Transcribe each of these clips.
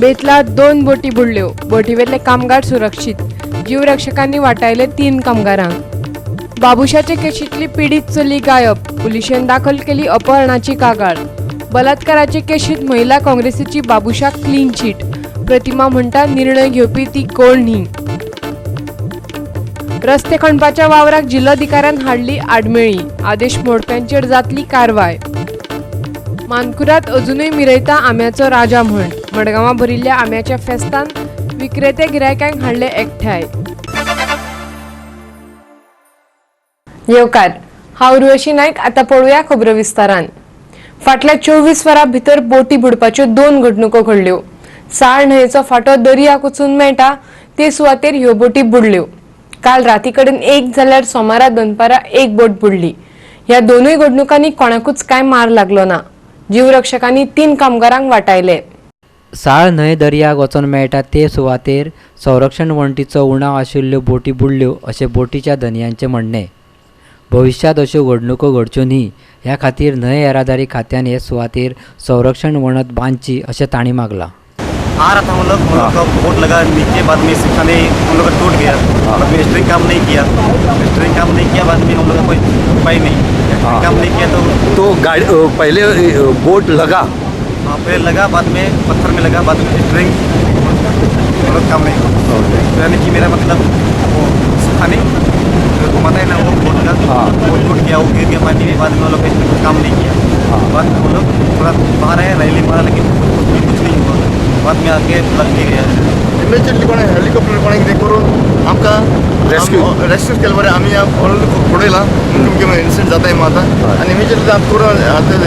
हालींतल्या 2 बोटी बुडल्यो. बोटीवेले कामगार सुरक्षीत. जीवरक्षकांनी वाटायले 3 कामगारांक. बाबुशाचे केशींतली पीडित चली गायब. पुलिशेन दाखल केली अपहरणाची कागाळ. बलात्काराचे केशींत महिला काँग्रेसीची बाबुशाक क्लीन चीट. प्रतिमा म्हणटा निर्णय घेवपी ती कोण न्ही. रस्ते खणपाच्या वावराक जिल्लोधिकाऱ्यान हाडली आडमेळी. आदेश मोडप्यांचेर जातली कारवाय. मानकुराद अजूनय मिरयता आंब्याचो राजा म्हण. मडगांवां भरिल्ल्या आंब्याच्या फेस्तान विक्रेते गिरायकांक हाडले एकठांय. येवकार, हांव उर्वशी नायक. आतां पळोवया खबरो विस्तारान. फाटल्या 24 वरां भितर बोटी बुडपाच्यो 2 घडणुको घडल्यो. साळ न्हंयेचो फांटो दर्याक वचून मेळटा ते सुवातेर ह्यो बोटी बुडल्यो. काल राती कडेन 1 जाल्यार सोमारा दनपारा 1 बोट बुडली. ह्या दोनूय घडणुकांनी कोणाकूच कांय मार लागलो ना. जीवरक्षकांनी 3 कामगारांक वाटायले. साळ न्हंय दर्याक वचून मेळटा ते सुवातेर संरक्षण वणटीचो उणाव आशिल्ल्यो बोटी बुडल्यो अशें बोटीच्या धनयांचें म्हणणें. भविश्यांत अश्यो घडणुको घडच्यो न्ही ह्या खातीर न्हंय येरादारी खात्यान हे सुवातेर संरक्षण वणत बांदची अशें तांणी मागलां. आ रहा था हम लोग का बोट लगा नीचे, बाद में सिखाने हम लोग का टूट गया. बाद में स्ट्रिंग काम नहीं किया, बाद में हम लोग का कोई उपाय नहीं, काम नहीं किया तो गाड़ी पहले बोट लगा, हाँ पहले लगा, बाद में पत्थर में लगा, बाद में स्ट्रिंग हम लोग काम नहीं यानी कि मेरा मतलब वो सिखाने घुमाता है ना वो बोट का, बोट टूट गया, वो गिर गया पानी में. बाद में हम लोग काम नहीं किया. बाद में हम लोग थोड़ा बाहर आए, रैली मारा, लेकिन कुछ नहीं हुआ. बाद में आके लग भी गया. इमिजिएटली कोणी हेलिकॉप्टर कोणाक कितें करून आमकां रेस्क्यू केले बरें. आमी पळयलां तुमगे इन्सिडंट जाताय आतां, आनी इमिजिएटली आमी करून आतां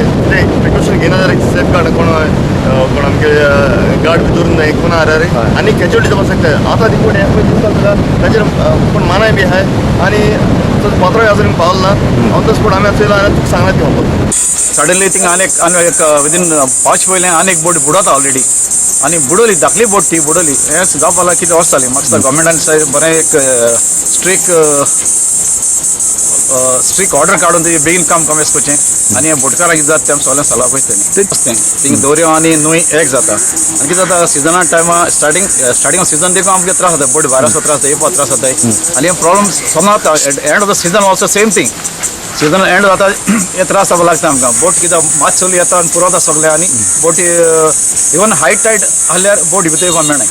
प्रिकॉशन घेना जाल्यार सेफ गार्ड कोण आमगे गार्ड बी दवरून जाय कोण आरे आनी कॅज्युअलिटी जावपाक शकता. आतां ती कोण पळय दिसता जाल्यार ताचेर कोण मानाय बी आहाय आनी पात्राय आजून पावलो ना. ऑन द स्पॉट आमी चयला आनी तुका सांगला ती म्हणपाक. सडनली थिंग एक विदीन 5 पयलें आनी एक बोट बुडत ऑलरेडी आनी बुडोली धाकली बोट ती बुडोली. हें जावपा लागून कितें वचतालें म्हाका गव्हर्मेंटान बरें एक स्ट्रिक ऑर्डर काडून तेजें बेगीन काम कमेस करचें आनी बोटकारांक कितें जाता तें सगळें सलाह पळयता थिंग दर्यो आनी न्हंय एक जाता. आनी कितें जाता सिजना टायमा स्टार्टिंग सिजन देखून आमकां त्रास जाता. बोट भायर त्रास जाता, येवपा त्रास जाताय आनी हे प्रॉब्लम सोल्व जाता. End of the season also same thing. Season end जाता हे त्रास जावपा लागता आमकां. बोट कितें मात चली येता आनी पुरवता सगळें आनी बोटी इवन हायट टायट आहल्यार बोटी भितर येवपाक मेळना.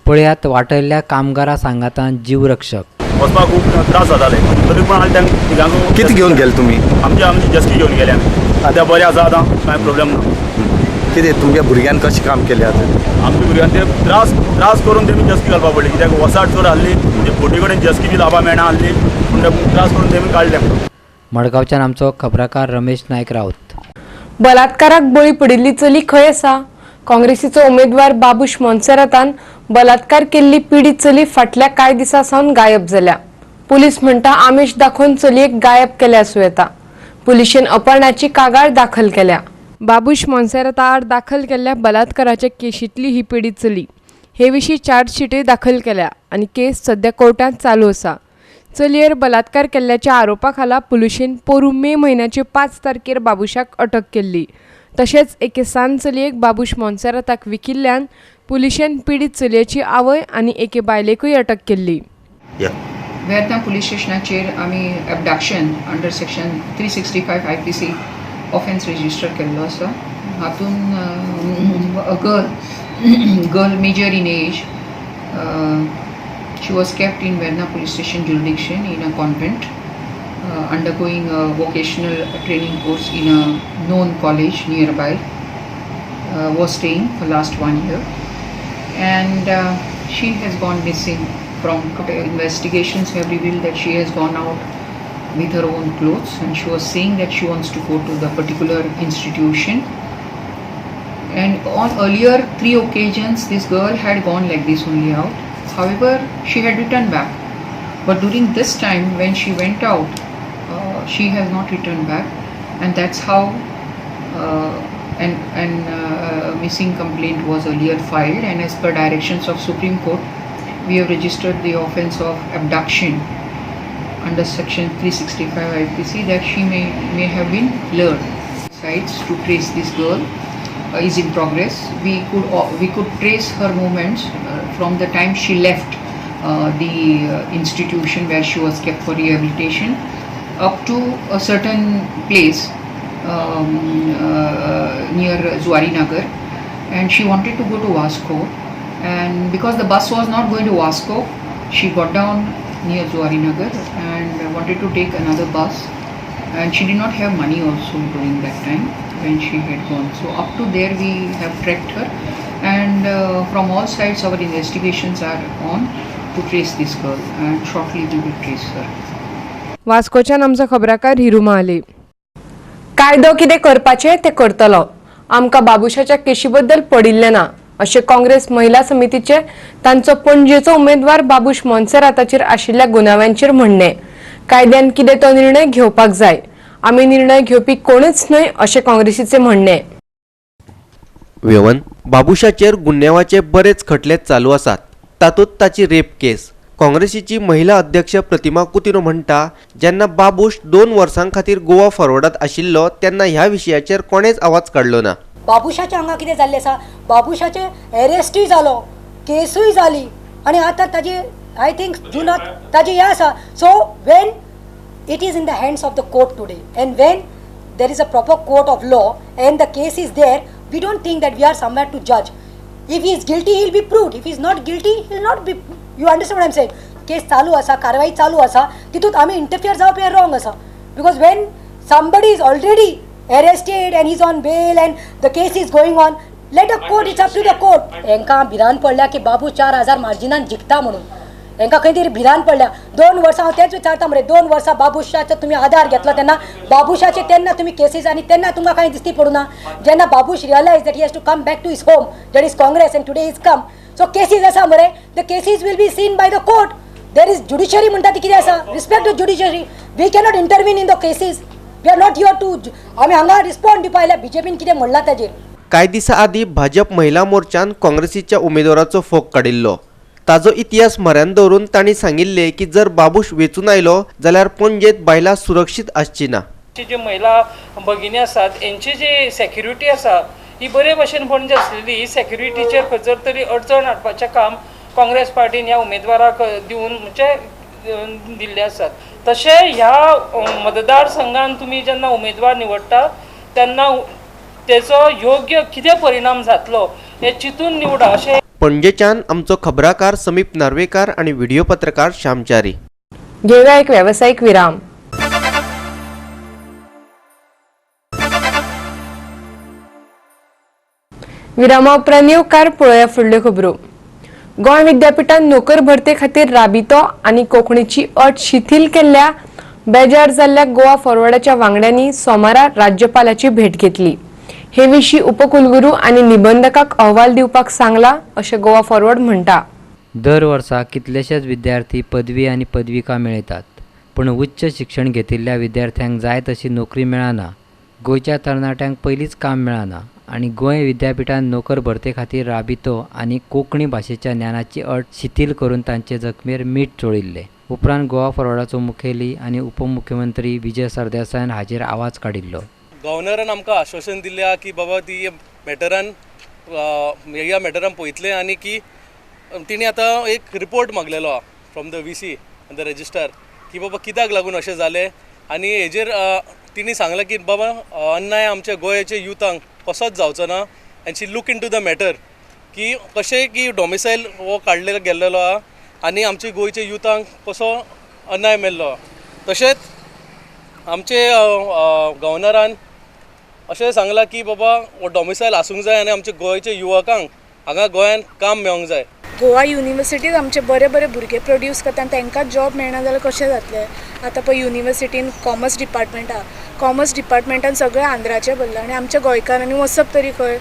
पळयात वाटयल्ल्या कामगारा सांगातान जीवरक्षक. वचपाक खूब त्रास जाताले तरी पूण हांवें तांकां कितें घेवन गेले तुमी? आमची जस्की घेवन गेले आमी. सद्या बरें आसा आतां कांय प्रॉब्लेम ना. कितें तुमच्या भुरग्यान कशें काम केलें आतां? आमच्या भुरग्यांक ते त्रास करून तेमी जस्की घालपाक पडली. कित्याक वसाट चोर आहली, म्हणजे बोटी कडेन जस्की बी लावपाक मेळना आहली पूण त्रास करून तेमी काडले. मडगांवच्यान आमचो खबराकार रमेश नायक रावत. बलात्काराक बळी पडिल्ली चली खंय आसा? काँग्रेसीचो उमेदवार बाबुश मोन्सेरातान बलात्कार केल्ली पीडित चली फाटल्या कांय दिसां सावन गायब जाल्या. पुलीस म्हणटा आमिष दाखोवन चलयेक गायब केल्या आसूं येता. पुलिशेन अपहरणाची कागाळ दाखल केल्या. बाबुश मोन्सेराता आड दाखल केल्ल्या बलात्काराच्या केशींतली ही पीडित चली. हे विशीं चार्जशीटय दाखल केल्या आनी केस सध्या कोर्टांत चालू आसा. चलयेर बलात्कार केल्ल्याच्या आरोपा खाला पुलिशेन पोरू मे म्हयन्याचे 5 तारखेर बाबुशाक अटक केल्ली. तशेंच एके सान चलयेक बाबुश मोन्सेराताक विकिल्ल्यान पुलिशेन पीडित चलयेची आवय आनी एके बायलेकूय अटक केल्ली. वेर्ना पुलीस स्टेशनाचेर आमी abduction under section 365 IPC offence register केल्लो आसा. हातून girl major in age. She was kept in Verna police station jurisdiction in a convent, undergoing a vocational training course in a known college nearby. Was staying for last 1 year, and she has gone missing. From investigations have revealed that she has gone out with her own clothes, and she was saying that she wants to go to the particular institution. And on earlier 3 occasions, this girl had gone like this only out. However, she had returned back, but during this time when she went out, she has not returned back, and that's how missing complaint was earlier filed. And as per directions of Supreme Court, we have registered the offence of abduction under section 365 IPC, that she may have been lured sites to trace this girl is in progress. We could trace her movements from the time she left the institution where she was kept for rehabilitation up to a certain place near Zuari Nagar, and she wanted to go to Vasco, and because the bus was not going to Vasco, she got down near Zuari Nagar and wanted to take another bus, and she did not have money also during that time when she had gone. So up to there we have tracked her, and from all sides our investigations are on to trace this girl, and shortly we will trace her. वास्कोच्यान आमचो खबराकार हिरू महाले. कायदो कितें करपाचें तें करतलो, आमकां बाबुशाच्या केशी बद्दल पडिल्लें ना अशें काँग्रेस महिला समितीचे तांचो पणजेचो उमेदवार बाबुश मोन्सेराताचेर आशिल्ल्या गुन्यांवांचेर म्हणणें. कायद्यान कितें तो निर्णय घेवपाक जाय, आमी निर्णय घेवपी कोणूच न्हय अशें काँग्रेसीचे म्हणणें. वेवन बाबुशाचेर गुन्यांवाचे बरेच खटले चालू आसात. तातूंत ताची रेप केस. काँग्रेसीची महिला अध्यक्ष प्रतिमा कुतिरो म्हणटा, जेन्ना बाबूश 2 वर्सां खातीर गोवा फॉरवर्डात आशिल्लो तेन्ना ह्या विशयाचेर कोणेच आवाज काडलो ना. बाबुशाच्या हांगा कितें जाल्लें आसा, बाबुशाचे अरेस्टूय जालो, केसूय जाली, आनी आतां ताजी आय थिंक जुनात ताजी हें आसा. So when it is in the hands of the court today, and when there is a proper court of law and the case is there, we don't think that we are somewhere to जज. If he is guilty he will be proved, if he is not guilty he will not be. You understand what I am saying. Case चालू आसा, कारवाई चालू आसा, तितूंत आमी interfere जावप हें रॉंग आसा. Because Wien somebody is already arrested and he's on bail and the case is going on, let a court, it's up to the court. हेंकां भिरान पडल्या की बाबू 4000 मार्जिनान जिखता म्हणून. हेंकां खंय तरी भिरान पडल्या. 2 वर्सां हांव तेच विचारता मरे, 2 वर्सां बाबुशाचो तुमी आधार घेतलो तेन्ना बाबुशाचे तेन्ना तुमी केसीस आनी तेन्ना तुमकां कांय दिसती पडूना. जेन्ना Babush realise that he has to come back to his home, that is Congress, and today is come. So cases आसा मरे, the cases will be seen by the court. There is judiciary म्हणटा ती कितें आसा, respect to judiciary. We cannot intervene in the cases. We are not here to. आमी हांगा respond दिवपा आयल्या बीजेपीन कितें म्हणलां ताजेर. कांय दिसा आदीं भाजप महिला मोर्चान काँग्रेसीच्या उमेदवाराचो फोग काडिल्लो. ताजो इतिहास म्हऱ्यान दवरून तांणी सांगिल्लें की जर बाबूश वेंचून आयलो जाल्यार पणजेंत बायलां सुरक्षीत आसची ना. जे महिला भगिनी आसात हेंची जी सेक्युरिटी आसा ही बरे भशेन पणजे आसलेली. ही सेक्युरिटीचेर खंयसर तरी अडचण हाडपाचें काम काँग्रेस पार्टीन ह्या उमेदवाराक दिवन म्हणजे दिल्ले आसात. तशें ह्या मतदारसंघान तुमी जेन्ना उमेदवार निवडटा तेन्ना तेचो योग्य कितें परिणाम जातलो हें चिंतून निवडा अशें. पणजेच्यान आमचो खबराकार समीप नार्वेकार आनी व्हिडिओ पत्रकार श्यामचारी. घेऊया एक व्यावसायिक विराम. विरामा उपरांत येवकार पळोवया फुडल्यो खबरो. गोंय विद्यापीठान नोकर भरते खातीर राबितो आनी कोंकणीची अट शिथील केल्ल्या बेजार जाल्ल्या गोवा फॉरवर्डाच्या वांगड्यांनी सोमारा राज्यपालाची भेट घेतली. हे विशीं उपकुलगुरू आनी निबंधकाक अहवाल दिवपाक सांगला अशें गोवा फॉरवर्ड म्हणटा. दर वर्सा कितलेशेच विद्यार्थी पदवी आनी पदविका मेळयतात, पूण उच्च शिक्षण घेतिल्ल्या विद्यार्थ्यांक जाय तशी नोकरी मेळना. गोंयच्या तरणाट्यांक पयलींच काम मेळना आनी गोंय विद्यापीठान नोकर भरते खातीर राबितो आनी कोंकणी भाशेच्या ज्ञानाची अट शिथील करून तांचे जखमेर मीठ चोळिल्ले. उपरांत गोवा फॉरवर्डाचो मुखेली आनी उपमुख्यमंत्री विजय सरदेसायान हाचेर आवाज काडिल्लो. गव्हर्नरान आमकां आश्वासन दिल्या की बाबा ती मॅटरान ह्या मॅटरान पळयतले आनी की तिणी आतां एक रिपोर्ट मागलेलो from the VC the registrar की बाबा कित्याक लागून अशें जालें. आनी हेजेर तिणी सांगलां की बाबा अन्याय आमच्या गोंयच्या युथांक कसोच जावचो ना. And she look into the matter की कशें की डॉमिसायल हो काडले गेल्लेलो आहा आनी आमच्या गोंयच्या युथांक कसो अन्याय मेळ्ळो. तशेंच आमचे गव्हर्नरान अशें सांगलां की बाबा हो डॉमिसायल आसूंक जाय आनी आमच्या गोंयच्या युवकांक हांगा गोंयान काम मेळोंक जाय. गोवा युनिवर्सिटीत आमचे बरे बरे भुरगे प्रोड्यूस करता, तांकां जॉब मेळना जाल्यार कशें जातलें. आतां पळय युनिवर्सिटीन कॉमर्स डिपार्टमेंट आहा, कॉमर्स डिपार्टमेंटान सगळे आंध्राचे भरला आनी आमच्या गोंयकारांनी वचप तरी खंय.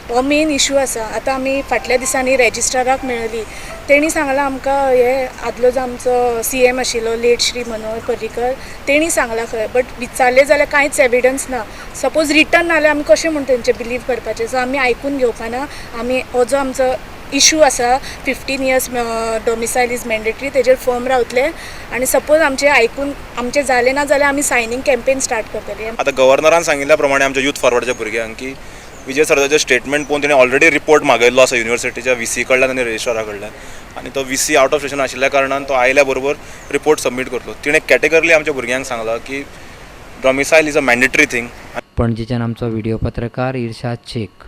हो मेन इशू आसा. आतां आमी फाटल्या दिसांनी रजिस्ट्राराक मेळ्ळी, तेणी सांगलां आमकां हे आदलो जो आमचो CM आशिल्लो लेट श्री मनोहर पर्रीकर तेणी सांगलां खंय, बट विचारले जाल्यार कांयच एविडन्स ना. सपोज रिटर्न ना जाल्यार आमी कशें म्हूण तेंचे बिलीव करपाचें. सो आमी आयकून घेवपाना. आमी हो जो आमचो इशू आसा 15 years डॉमिसायल इज मॅन्डेटरी तेजेर फर्म रावतले आनी सपोज आमचे आयकून आमचे जालें ना जाल्यार आमी सायनींग कॅम्पेन स्टार्ट करतले. आतां गव्हर्नरान सांगिल्ल्या प्रमाणे आमच्या यूथ फॉरवर्डच्या भुरग्यांक की विजय सरदेसाईचे स्टेटमेंट पळोवन तेणें ऑलरेडी रिपोर्ट मागयल्लो आसा युनिवर्सिटीच्या VC कडल्यान आनी रजिस्ट्रारा कडल्यान, आनी तो VC आउट ऑफ स्टेशन आशिल्ल्या कारणान तो आयल्या बरोबर रिपोर्ट सबमीट करतलो. तिणें कॅटेगरली आमच्या भुरग्यांक सांगलां की डॉमिसायल इज अ मॅन्डेटरी थिंग. पणजीच्यान आमचो व्हिडिओ पत्रकार इर्शाद शेख.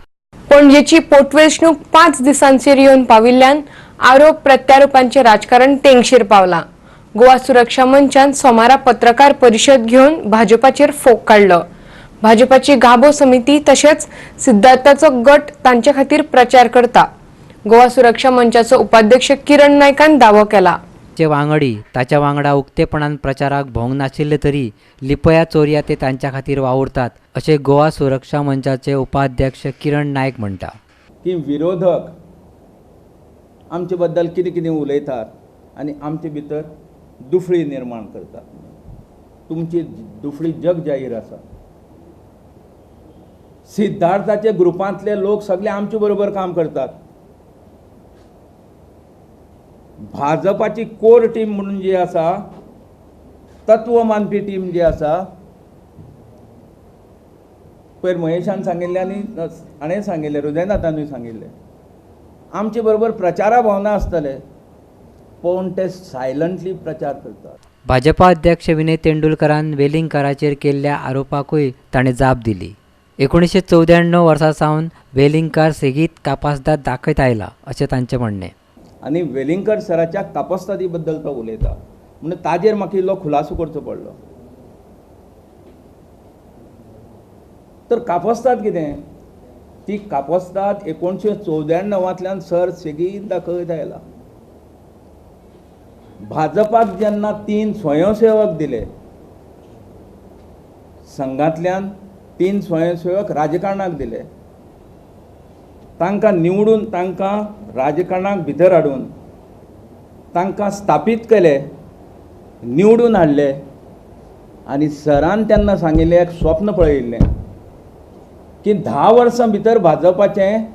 पणजेची पोटवेंचणूक 5 दिसांचेर येवन पाविल्ल्यान आरोप प्रत्यारोपांचे राजकारण तेंगशेर पावला. गोवा सुरक्षा मंचान सोमारा पत्रकार परिशद घेवन भाजपाचेर फोग काडलो. भाजपाची गाभो समिती तशेंच सिद्धार्थाचो गट तांचे खातीर प्रचार करता. गोवा सुरक्षा मंचाचो उपाध्यक्ष किरण नायकान दावो केला. चे वांगडी ताच्या वांगडा उक्तेपणान प्रचाराक भोंग नाशिल्ले तरी लिपया चोरया ते तांच्या खातीर वावुरतात अशें गोवा सुरक्षा मंचाचे उपाध्यक्ष किरण नायक म्हणटा. की विरोधक आमचे बद्दल कितें कितें उलयतात आनी आमचे भितर दुफळी निर्माण करतात. तुमची दुफळी जग जाहीर आसा. सिद्धार्थाचे ग्रुपांतले लोक सगळे आमचे बरोबर काम करतात. भाजपाची कोर टीम म्हणून जी आसा, तत्व मानपी टीम जी आसा, पयर महेशान सांगिल्लें आनी हाणें सांगिल्लें, हृदयनाथानूय सांगिल्लें, आमचे बरोबर प्रचारा भोंवना आसतले पूण ते सायलंटली प्रचार करतात. भाजपा अध्यक्ष विनय तेंडुलकरान वेलिंगकाराचेर केल्ल्या आरोपाकूय ताणें जाप दिली. 1994 वर्सा सावन वेलिंगकार सेगीत कापासदाद दाखयत आयला अशें तांचें म्हणणें. आनी वेलिंगकर सराच्या कापस्तादी बद्दल तो उलयता म्हणून ताजेर म्हाका इल्लो खुलासो करचो पडलो. तर कापस्ताद कितें? ती कापस्ताद 1994 सर सेगीत दाखयत आयला. भाजपाक जेन्ना 3 स्वयंसेवक दिले, संघांतल्यान 3 स्वयंसेवक राजकारणाक दिले, तांकां निवडून तांकां राजकारणाक भितर हाडून तांकां स्थापीत केले, निवडून हाडले, आनी सरान तेन्ना सांगिल्लें एक स्वप्न पळयिल्लें की 10 वर्सां भितर भाजपाचें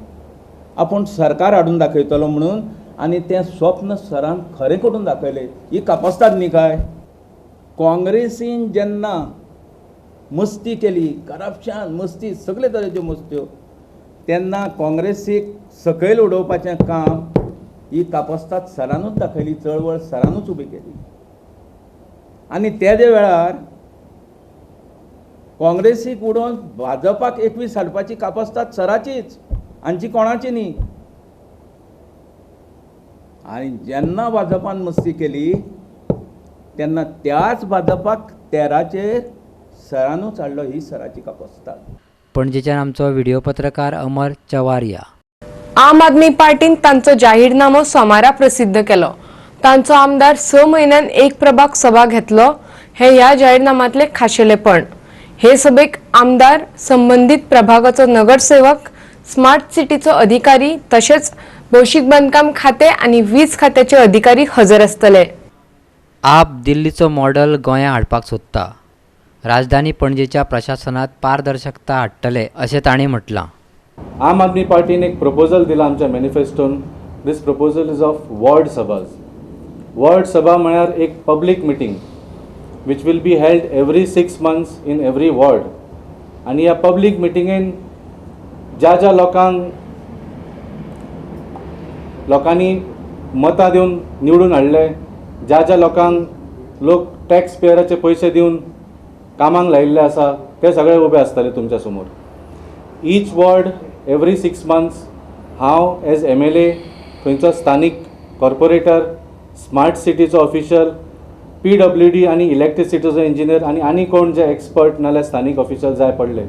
आपूण सरकार हाडून दाखयतलो म्हणून, आनी तें स्वप्न सरान खरें करून दाखयलें. ही कापस्ताद न्ही काय? काँग्रेसीन जेन्ना मस्ती केली, करप्शन, मस्ती, सगळे तरेच्यो मस्त्यो, तेन्ना काँग्रेसीक सकयल उडोवपाचें काम ही कापस्ताद सरानूच दाखयली, चळवळ सरानूच उबी केली. आनी तेदे वेळार काँग्रेसीक उडोवन भाजपाक 21 हाडपाची कापस्ताद सराचीच, हांची कोणाची न्ही. आनी जेन्ना भाजपान मस्ती केली तेन्ना त्याच भाजपाक 13चेर सरानूच हाडलो. ही सराची कापस्ताद. पणजेच्यान आमचो व्हिडिओ पत्रकार अमर चवारिया. आम आदमी पार्टीन तांचो जाहीरनामो सोमारा प्रसिद्ध केलो. तांचो आमदार 6 म्हयन्यान एक प्रभाग सभा घेतलो हे ह्या जाहीरनाम्यांतले खाशेलेपण. हे सभेक आमदार, संबंधीत प्रभागाचो नगरसेवक, स्मार्ट सिटीचो अधिकारी तशेंच भौशीक बांदकाम खाते आनी वीज खात्याचे अधिकारी हजर आसतले. आप दिल्लीचो मॉडेल गोंया हाडपाक सोदता. राजधानी पणजेच्या प्रशासनात पारदर्शकता हाडटले अशें ताणें म्हटलां. आम आदमी पार्टीन एक प्रपोजल दिला आमच्या मॅनिफेस्टोन. This proposal is of ward सभाज. वॉर्ड सभा म्हळ्यार एक public meeting which will be held every 6 months in every ward. आणि ह्या पब्लीक मिटिंगेन ज्या लोकांनी मतां दिवन निवडून हाडले, ज्या लोकांक लोक टॅक्स पेयराचे पयशे दिवन कामांक लायिल्ले आसा, ते सगळे उबे आसतले तुमच्या समोर. ईच वॉर्ड एवरी 6 months हांव एज MLA, थंयचो स्थानीक कॉर्पोरेटर, स्मार्ट सिटीचो ऑफिशियल, PWD आणि इलेक्ट्रिसिटीचो इंजिनियर आनी कोण जे एक्सपर्ट नाल्यार स्थानीक ऑफिशियल जाय पडले,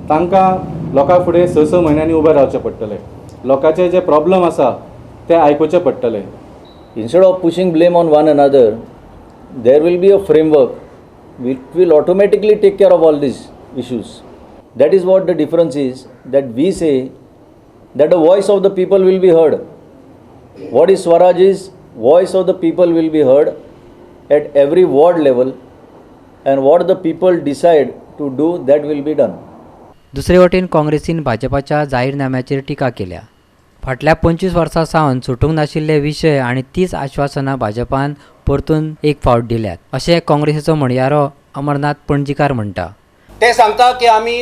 तांकां लोकां फुडें 6 म्हयन्यांनी उबे रावचें पडटलें. लोकांचे जे प्रॉब्लम आसा ते आयकुचे पडटले. Instead of pushing blame on one another, there will be a framework which will automatically take care of all these issues. That is what the difference is, that we say that the voice of the people will be heard. What is Swaraj is, voice of the people will be heard at every ward level, and what the people decide to do, that will be done. दुसरे वटेन काँग्रेसीन भाजपाच्या जाहीरनाम्याचेर टिका केल्या. फाटल्या 25 वर्सां सावन सुटूंक नाशिल्ले विशय आनी 30 आश्वासनां भाजपान परतून एक फावट दिल्यात अशें काँग्रेसीचो म्हणयारो अमरनाथ पणजीकार म्हणटा. ते सांगता की आमी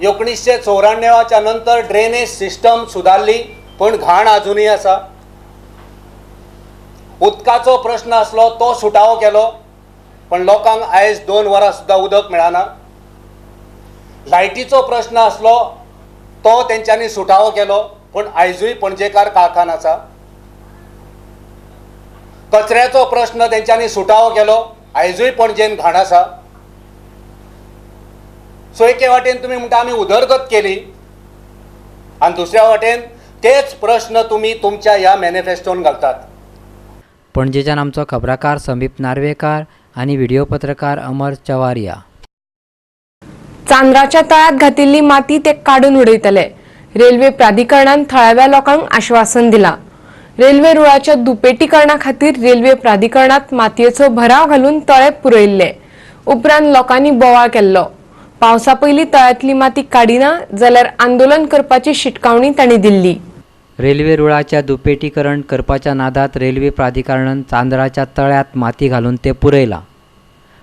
1994च्या नंतर ड्रेनेज सिस्टम सुदारली, पण घाण अजूनही आसा. उदकाचो प्रश्न आसलो तो सुटावो केलो, पण लोकांक आयज 2 वरां सुद्दां उदक मेळना. लायटीचो प्रश्न आसलो तो तेंच्यांनी सुटावो केलो, पण आयजूय पणजेकार काळखान आसा. कचऱ्याचो प्रश्न तेंच्यांनी सुटावो केलो, आयजूय पणजेन घाण आसा. सो एके वाटेन तुमी म्हणटा आमी उदरगत केली, आनी दुसऱ्या वाटेन तेच प्रश्न तुमी तुमच्या ह्या मॅनिफेस्टोन घालतात. पणजेच्यान आमचो खबराकार समीप नार्वेकार आनी व्हिडिओ पत्रकार अमर चवारिया. चांद्राच्या तळ्यात घातिल्ली माती ते काडून उडयतले. रेल्वे प्राधिकरणान थळाव्या लोकांक आश्वासन दिला. रेल्वे रुळाच्या दुपेटीकरणा खातीर रेल्वे प्राधिकरणात मातयेचो भराव घालून तळे पुरयल्ले. उपरांत लोकांनी बोवाळ केल्लो. पावसा पयलीं तळ्यांतली माती काडिना जाल्यार आंदोलन करपाची शिटकावणी तांणी दिल्ली. रेल्वे रुळाच्या दुपेटीकरण करपाच्या नादात रेल्वे प्राधिकरणान चांद्राच्या तळ्यात माती घालून ते पुरयला.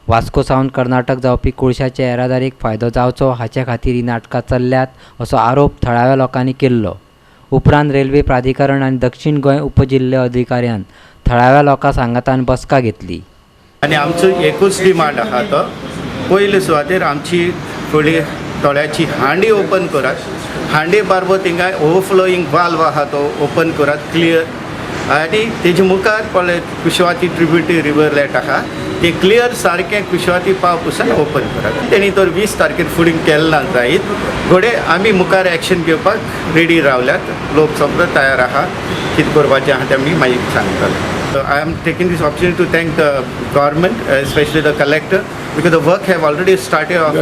वास्को सावन कर्नाटक जावपी कोळशाच्या येरादारीक फायदो जावचो हाचे खातीर ही नाटकां चल्ल्यात असो आरोप थळाव्या लोकांनी केल्लो. उपरांत रेल्वे प्राधिकरण आनी दक्षिण गोंय उपजिल्हे अधिकाऱ्यान थळाव्या लोकां सांगातान बसका घेतली. आनी आमचो एकूच डिमांड आहा तो पयले सुवातेर आमची फुडें तळ्याची हांडी ओपन करात. हांडे बारबर थिंगा ओवरफ्लोईंग वाल्व आहा तो ओपन करात क्लियर. आनी तेजे मुखार पळय कुशवाती ट्रिब्युटरी रिवरलेट आहा ते क्लियर सारकें कुशवाती पाव पुसान ओपन करात. तेणी तर 20 तारखेर फुडें केलें ना जायत घोडे आमी मुखार एक्शन घेवपाक रेडी रावल्यात. लोक सगळो तयार आहा कितें करपाचें आहा तें आमी मागीर सांगतले. I am taking this opportunity to thank the government, especially the collector, because the work have already started of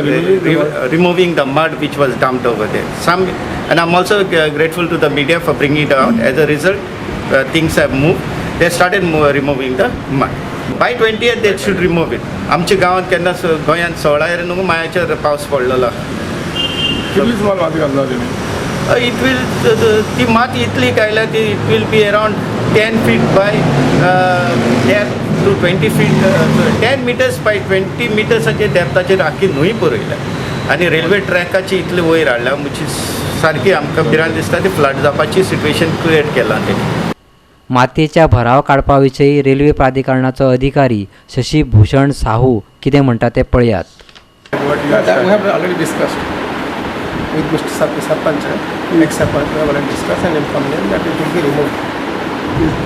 removing the mud which was dumped over there. And I'm also grateful to the media for bringing it out. As a result, things have moved. They started removing the mud. By 20th they should remove it. आमच्या गावात केन्ना गोंयांत 16 न्हू मायाचेर पावस पडलेलो. It will ती माती इतली कायल्या ती it will be around 10 feet by 10 to 20 feet 10 meters by 20 meters डेप्थाचेर आख्खी न्हंय पुरयल्या. आनी रेल्वे ट्रॅकाची इतली वयर हाडल्या म्हणजे सारकी आमकां भिरांत दिसता ती फ्लड जावपाची सिट्युएशन क्रिएट केलां तेणी. मातयेच्या भराव काडपा विशयी रेल्वे प्राधिकरणाचो अधिकारी शशी भूषण साहू कितें म्हणटा ते पळयात. With Mr. Sarpanch, ex-Sarpanch, we have already discussed and informed them that it will be removed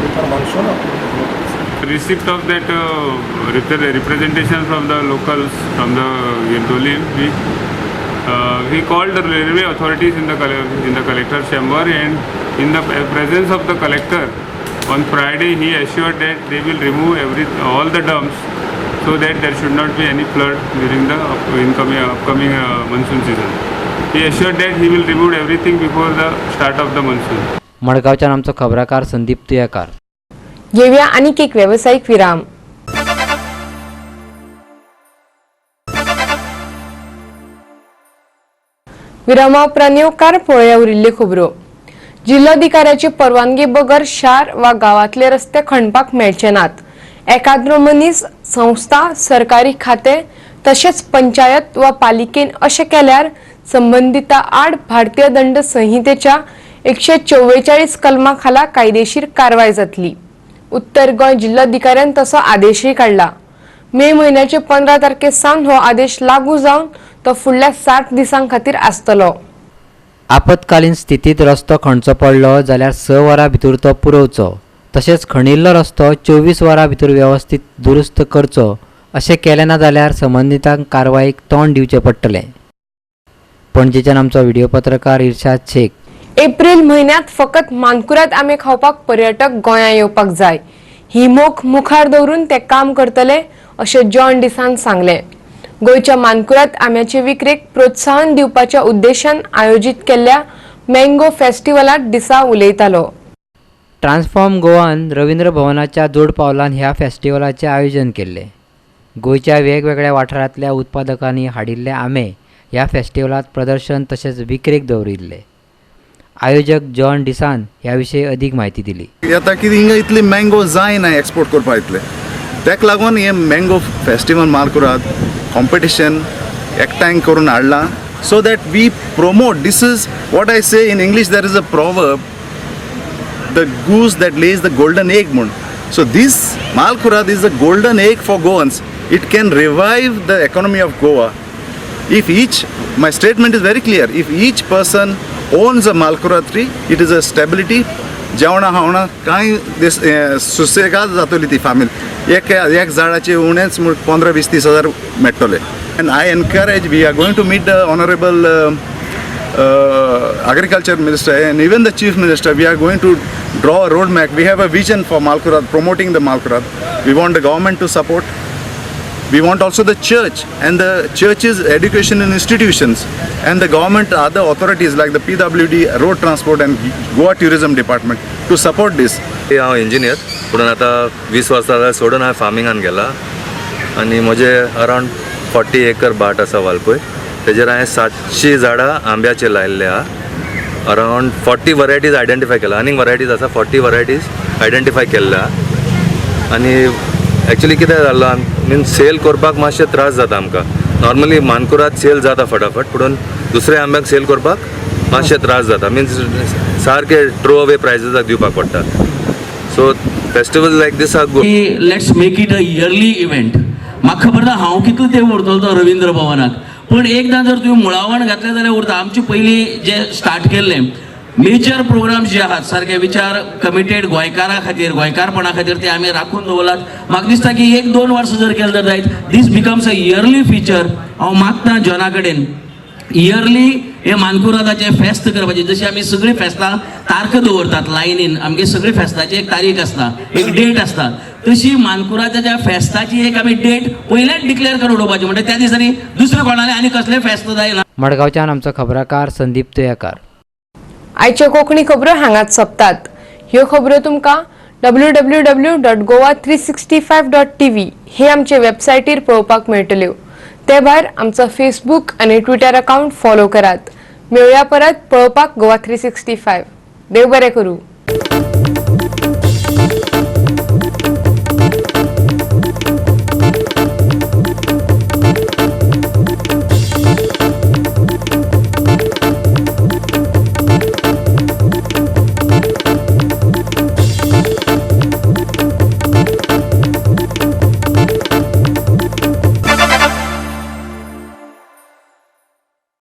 before monsoon. Receipt of that representation from the locals, from the Yentoli, we called the railway authorities in the collector's chamber, and in the presence of the collector on Friday he assured that they will remove all the dumps so that there should not be any flood during the upcoming monsoon season. He assured that he will remove everything before the start of the monsoon. मडगावच्यान आमचो खबराकार संदीप तुयेकार. घेऊया आनीक एक व्यावसायिक विराम. विरामा उपरांत येवकार पळोवया उरिल्ल्यो खबरो. जिल्लोधिकाऱ्याची परवानगी बगर शार वा गांवांतले रस्ते खणपाक मेळचे नात. एकाद्रो मनीस, संस्था, सरकारी खाते तशेंच पंचायत वा पालिकेन अशें केल्यार संबंधिता आड भारतीय दंड संहितेच्या 144 कलमा खाला कायदेशीर कारवाय जातली. उत्तर गोंय जिल्लोधिकाऱ्यान तसो आदेशय काढला. मे म्हयन्याचे 15 तारखे सावन हो आदेश लागू जावन तो फुडल्या 60 दिसां खातीर आसतलो. आपतकालीन स्थितीत रस्तो खणचो पडलो जाल्यार 6 वरां भितर तो पुरोवचो. तशेंच खणिल्लो रस्तो 24 वरां भितर वेवस्थीत दुरुस्त करचो. अशें केलें ना जाल्यार संबंधितांक कारवाईक तोंड दिवचें पडटलें. पणजेच्यान आमचो व्हिडिओ पत्रकार इर्शाद शेख. एप्रिल म्हयन्यांत फकत मानकुराद आंबे खावपाक पर्यटक गोंयांत येवपाक जाय. ही मोख मुखार दवरून ते काम करतले अशें जॉन डिसान सांगलें. गोंयच्या मानकुराद आंब्याचे विक्रेक प्रोत्साहन दिवपाच्या उद्देशान आयोजीत केल्ल्या मँगो फेस्टिवलांत डिसा उलयतालो. ट्रान्सफॉर्म गोवान रवींद्र भवनाच्या जोड पावलान ह्या फेस्टिवलाचें आयोजन केल्लें. गोंयच्या वेगवेगळ्या वाठारांतल्या उत्पादकांनी हाडिल्ले आंबे ह्या फेस्टिवलांत प्रदर्शन तशेंच विक्रेक दवरिल्ले. आयोजक जॉन डिसान ह्या विशीं अदीक म्हायती दिली. येता की हिंगा इतली मँगो जायना एक्सपोर्ट करपा इतले, ताका लागून हे मँगो फेस्टिवल मारकुराद कॉम्पिटिशन एकठांय करून हाडला so that we promote. This is what I say in English. There is a proverb, the goose that lays the golden egg. So this Malkurad is a golden egg for Goans. It can revive the economy of Goa. If my statement is very clear, if each person owns a Malkurad tree, it is a stability. जेवणा खावणा कांय दीस सुसेगाद जातली ती family. एक झाडाचे उणेच 15-20-30 हजार मेळटले. And I encourage, we are going to meet the Honorable Agriculture Minister and even the Chief Minister. We are going to draw a roadmap. We have a vision for Malkurad, promoting the Malkurad. We want the government to support. We want also the church and the churches, education and institutions, and the government, other authorities like the PWD, Road Transport and Goa Tourism Department to support this. हांव engineer पूण आतां 20 वर्सां सोडून हांवें फार्मिंगान गेला आनी म्हजे around 40 acre भाट आसा वालपय. तेजेर हांवें 700 झाडां आंब्याचे लायिल्ले आहा. अरावंड 40 वरायटीज आयडेंटिफाय केला. आनीक वरायटीज आसा 40 वरायटीज आयडेंटिफाय केल्ले आहा. आनी एक्चुअली कितें जाल्लो मीन सेल करपाक मातशें त्रास जाता आमकां. नॉर्मली मानकुराद सेल जाता फटाफट, पूण दुसऱ्या आंब्याक सेल करपाक मातशें त्रास जाता. मिन्स सारके थ्रो अवे प्रायसीसाक दिवपाक पडटा. So festival like these are good. Let's make it a yearly event. म्हाका खबर ना हांव कितलो ते उरतलो तो रवींद्र भवनाक, पूण एकदां जर तुवें मुळावण घातलें जाल्यार उरता. आमचे पयलीं जे स्टार्ट केल्लें मेजर प्रोग्राम्स जे आहात सारके विचार कमिटेड गोंयकारां खातीर, गोंयकारपणा खातीर ते आमी राखून दवरलात. म्हाका दिसता की 1-2 वर्सां जर केलें जायत. दीस बिकम्स अ इयरली फिचर. हांव मागता जॉना कडेन इयरली हे मानकुरादाचे फेस्त करपाचे. जशी आमी सगळीं फेस्तां तारख दवरतात लायनीन, आमगे सगळी फेस्ताची एक तारीख आसता, एक डेट आसता, तशी मानकुरादाच्या फेस्ताची एक आमी डेट पयलेच डिक्लेअर करून उडोवपाची. म्हणजे त्या दिसांनी दुसरे कोणाले आनी कसले फेस्त जायना. मडगांवच्यान आमचो खबराकार संदीप तुयेकार. आयच्यो कोंकणी खबरो हांगाच सोंपतात. ह्यो खबरो तुमकां www.goa365.tv हे आमचे वेबसायटीर पळोवपाक मेळटल्यो. ते भायर आमचो फेसबूक आनी ट्विटर अकाउंट फॉलो करात. मेळुया परत पळोवपाक गोवा 365. देव बरें करूं.